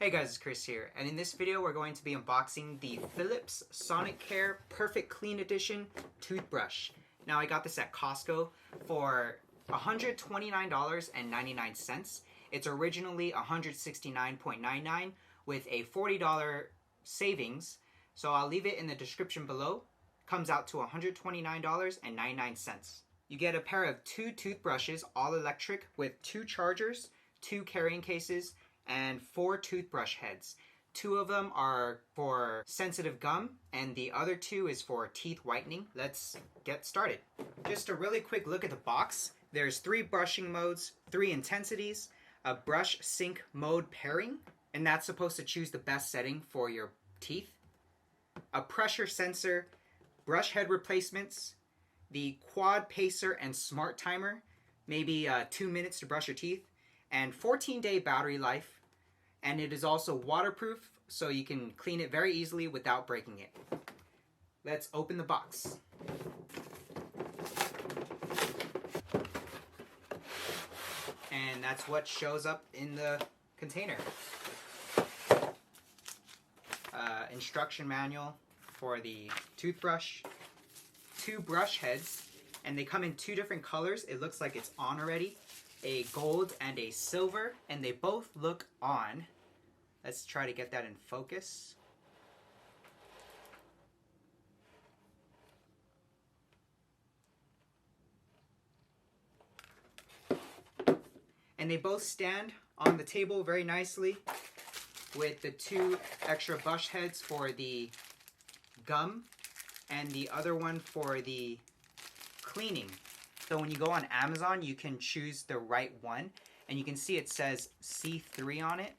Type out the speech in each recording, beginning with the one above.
Hey guys, it's Chris here, and in this video we're going to be unboxing the Philips Sonicare Perfect Clean Edition toothbrush. Now I got this at Costco for $129.99. It's originally $169.99 with a $40 savings, so I'll leave it in the description below. Comes out to $129.99. You get a pair of two toothbrushes, all electric, with two chargers, two carrying cases, and 4 toothbrush heads. 2 of them are for sensitive gum, and the other 2 is for teeth whitening. Let's get started. Just a really quick look at the box. There's 3 brushing modes, 3 intensities, a brush sync mode pairing, and that's supposed to choose the best setting for your teeth, a pressure sensor, brush head replacements, the quad pacer and smart timer, maybe 2 minutes to brush your teeth, and 14-day battery life. And it is also waterproof, so you can clean it very easily without breaking it. Let's open the box. And that's what shows up in the container. Instruction manual for the toothbrush, 2 brush heads, and they come in 2 different colors. It looks like it's on already. A gold and a silver, and they both look on. Let's try to get that in focus. And they both stand on the table very nicely with the 2 extra brush heads for the gum and the other one for the cleaning. So when you go on Amazon, you can choose the right one, and you can see it says C3 on it.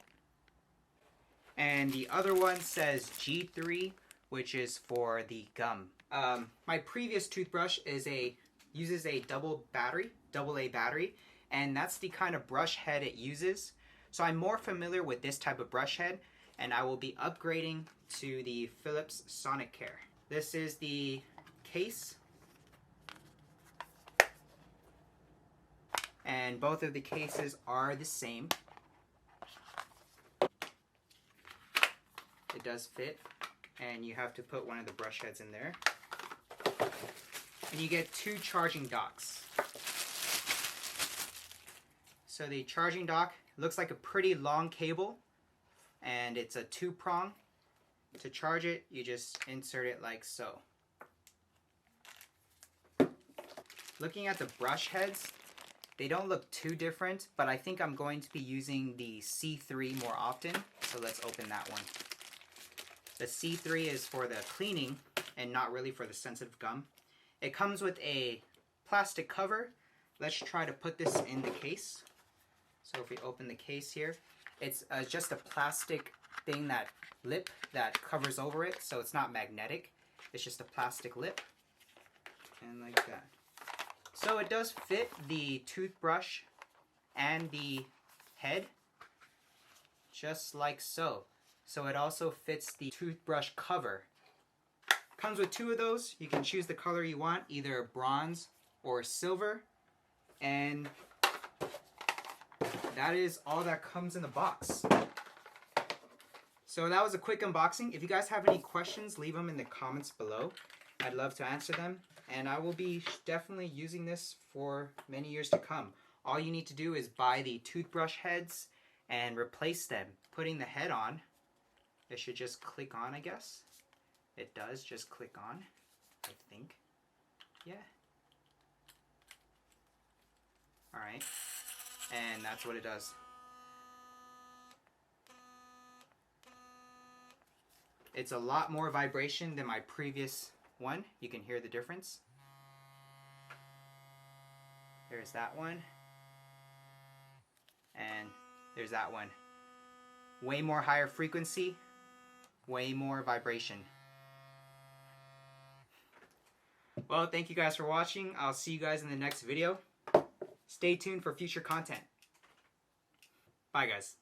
And the other one says G3, which is for the gum. My previous toothbrush uses a AA battery, and that's the kind of brush head it uses. So I'm more familiar with this type of brush head, and I will be upgrading to the Philips Sonicare. This is the case. And both of the cases are the same. It does fit, and you have to put one of the brush heads in there. And you get 2 charging docks. So the charging dock looks like a pretty long cable, and it's a 2-prong. To charge it, you just insert it like so. Looking at the brush heads, they don't look too different, but I think I'm going to be using the C3 more often, so let's open that one. The C3 is for the cleaning and not really for the sensitive gum. It comes with a plastic cover. Let's try to put this in the case. So if we open the case here, it's just a plastic thing, that lip that covers over it, so it's not magnetic. It's just a plastic lip, and like that. So it does fit the toothbrush and the head, just like so. So it also fits the toothbrush cover. Comes with 2 of those. You can choose the color you want, either bronze or silver. And that is all that comes in the box. So that was a quick unboxing. If you guys have any questions, leave them in the comments below. I'd love to answer them. And I will be definitely using this for many years to come. All you need to do is buy the toothbrush heads and replace them. Putting the head on, it should just click on, I guess. It does just click on, I think. Yeah. Alright. And that's what it does. It's a lot more vibration than my previous one. You can hear the difference. There's that one. And there's that one. Way more higher frequency. Way more vibration. Well, thank you guys for watching. I'll see you guys in the next video. Stay tuned for future content. Bye guys.